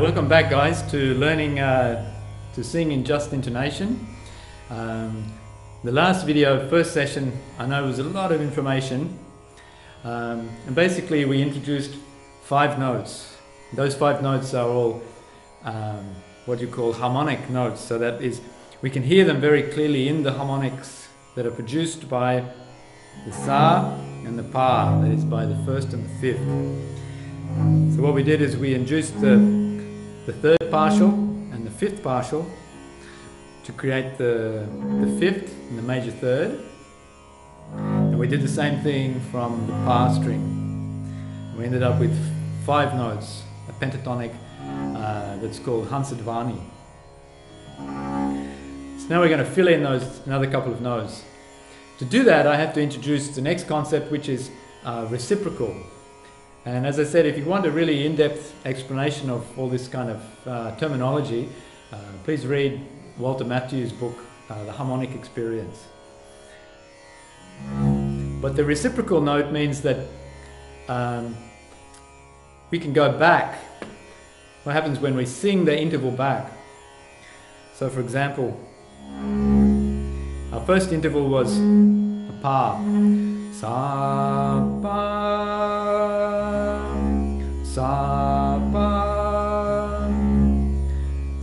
Welcome back, guys, to learning to sing in just intonation. The last video, first session, I know was a lot of information, and basically we introduced 5 notes. Those 5 notes are all what you call harmonic notes, so that is, we can hear them very clearly in the harmonics that are produced by the sa and the pa, that is by the 1st and the 5th. So what we did is we induced the 3rd partial and the 5th partial to create the 5th and the major 3rd, and we did the same thing from the pa string. We ended up with 5 notes, a pentatonic that's called Hansadhvani. So now we're going to fill in those another couple of notes. To do that, I have to introduce the next concept, which is reciprocal. And as I said, if you want a really in-depth explanation of all this kind of terminology, please read William Mathieu's book, The Harmonic Experience. But the reciprocal note means that we can go back. What happens when we sing the interval back? So for example, our first interval was a pa. Sa, pa, sa, pa.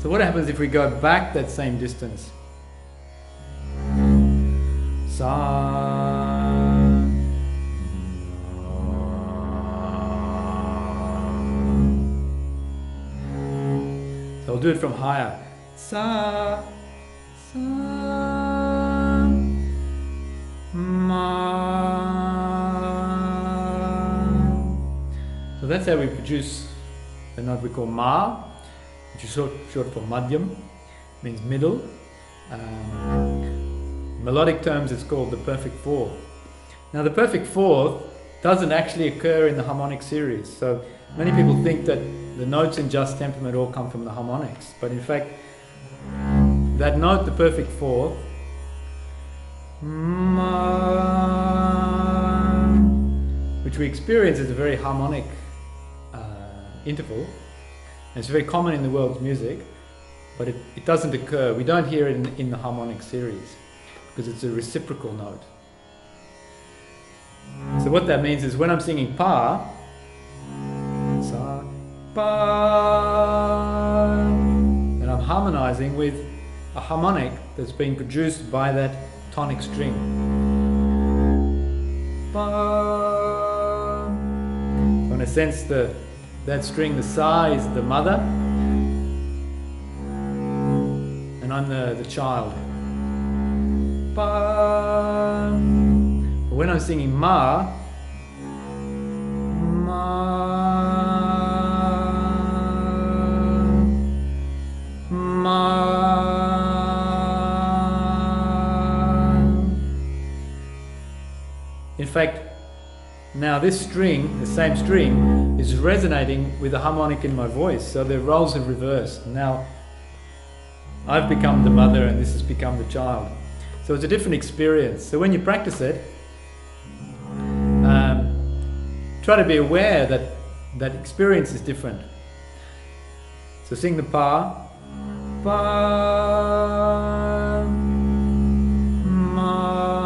So what happens if we go back that same distance? Sa. So I'll do it from higher. Sa, sa, ma. So that's how we produce the note we call ma, which is short for madhyam, means middle. Melodic terms, it's called the perfect fourth. Now the perfect fourth doesn't actually occur in the harmonic series. So many people think that the notes in just temperament all come from the harmonics, but in fact that note, the perfect fourth, which we experience as a very harmonic interval, and it's very common in the world's music, but it doesn't occur. We don't hear it in the harmonic series because it's a reciprocal note. So what that means is when I'm singing pa, sa, pa, and I'm harmonizing with a harmonic that's being produced by that tonic string. Pa. So in a sense, that string, the sa, is the mother, and I'm the child. Pa. But when I'm singing ma, in fact, now this string, the same string, is resonating with the harmonic in my voice, so the roles are reversed. Now I've become the mother and this has become the child. So it's a different experience. So when you practice it, try to be aware that that experience is different. So sing the pa, pa, ma,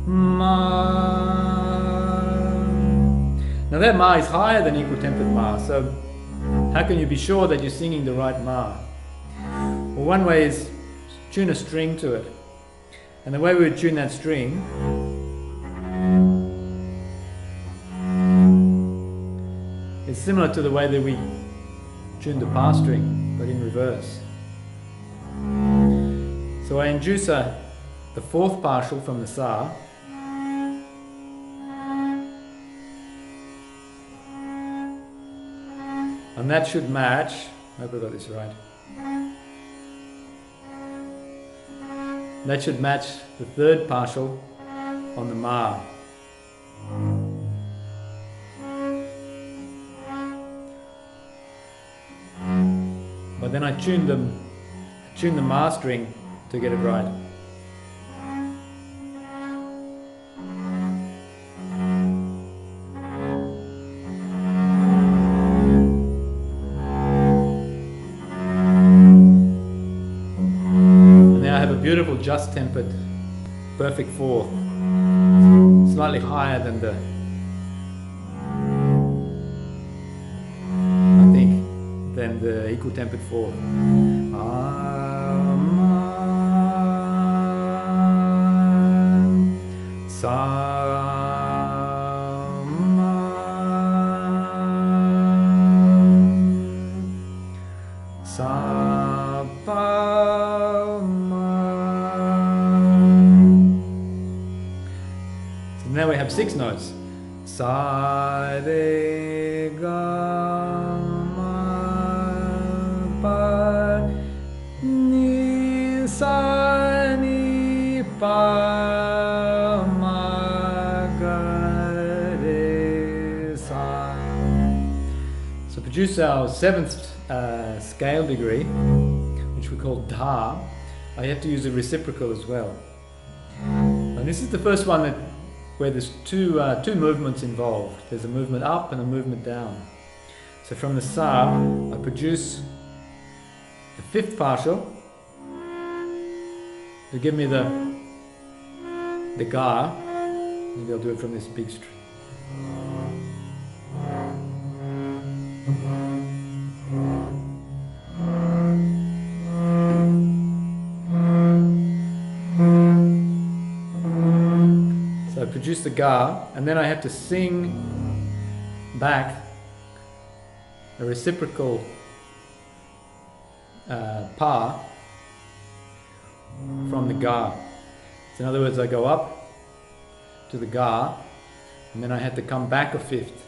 ma. Now that ma is higher than equal tempered ma, so how can you be sure that you're singing the right ma? Well, one way is tune a string to it. And the way we would tune that string is similar to the way that we tune the pa string, but in reverse. So I induce the 4th partial from the sa, and that should match, I hope I got this right, that should match the 3rd partial on the ma. But then I tune the ma string to get it right. a beautiful just tempered perfect 4, slightly higher than the, I think, than the equal tempered 4. Now we have 6 notes. Sa, re, ga, ma, pa, ni, sa, ni, pa, ma, ga, re, sa. So produce our 7th scale degree, which we call dha. I have to use a reciprocal as well. And this is the first one where there's two movements involved. There's a movement up and a movement down. So from the sa, I produce the 5th partial to give me the ga. Maybe I'll do it from this big string. Produce the ga, and then I have to sing back a reciprocal pa from the ga. So in other words, I go up to the ga, and then I have to come back a 5th,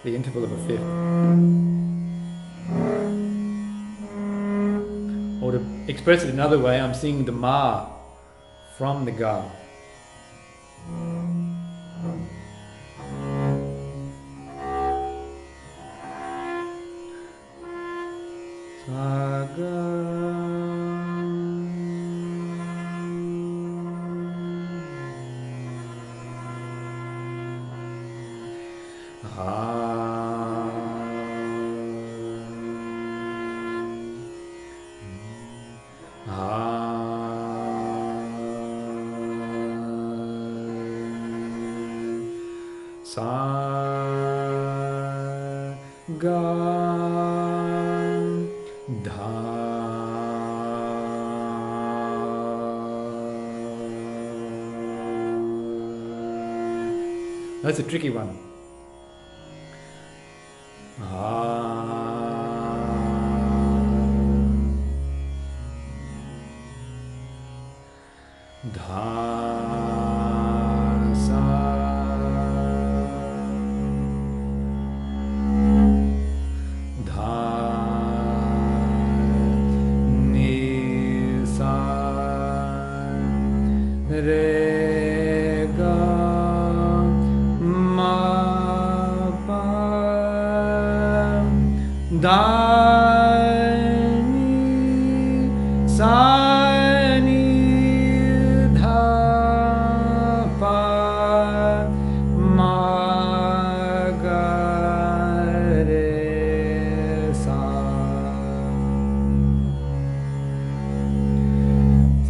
the interval of a 5th. Or to express it another way, I'm singing the ma from the ga. That's a tricky one.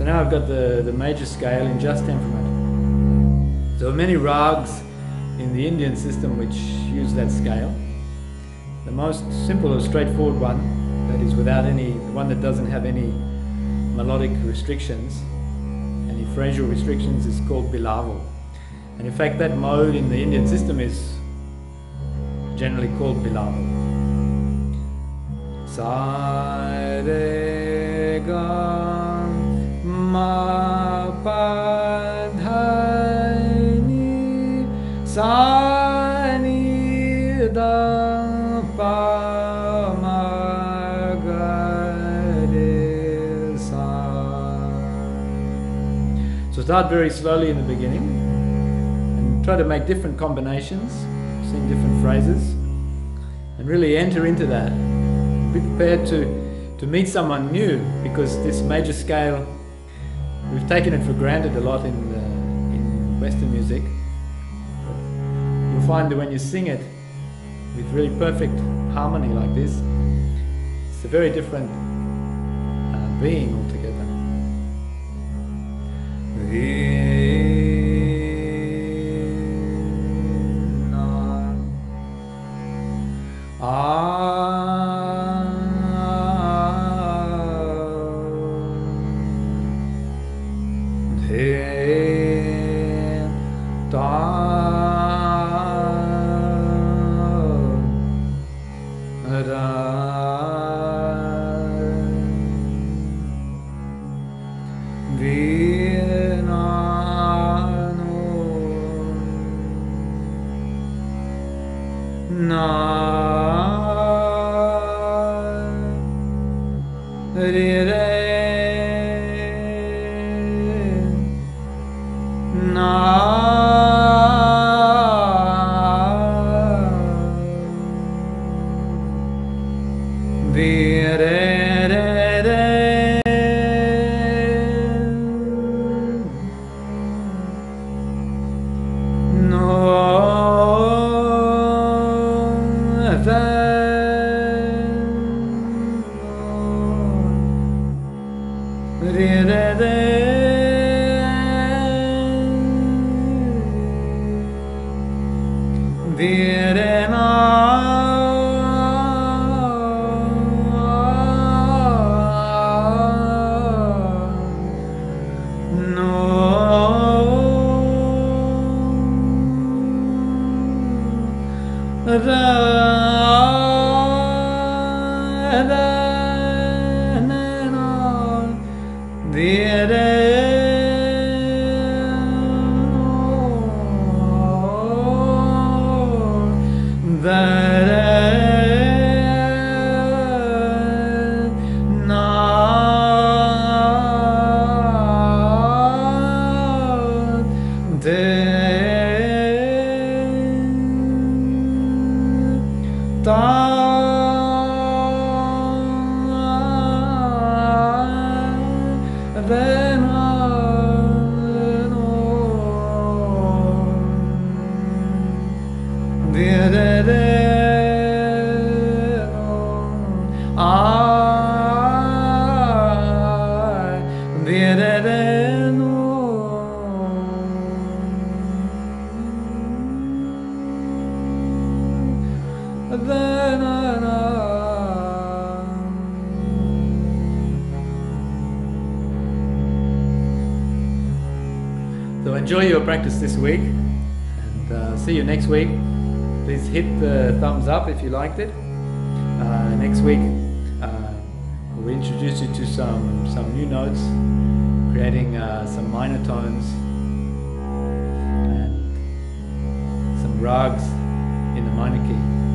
I've got the major scale in just temperament. There are many rags in the Indian system which use that scale. The most simple or straightforward one, that is without any, the one that doesn't have any melodic restrictions, any phrasal restrictions, is called bilaval. And in fact that mode in the Indian system is generally called bilaval. Sa, re, ga, ma, pa, dha, ni, sa, ni, da, pa, ma, ga, re, sa. So start very slowly in the beginning and try to make different combinations, sing different phrases, and really enter into that. Be prepared to meet someone new, because this major scale, we've taken it for granted a lot in Western music. You'll find that when you sing it with really perfect harmony like this, it's a very different being altogether. So enjoy your practice this week, and see you next week. Please hit the thumbs up if you liked it. Next week we'll introduce you to some new notes, creating some minor tones and some rags in the minor key.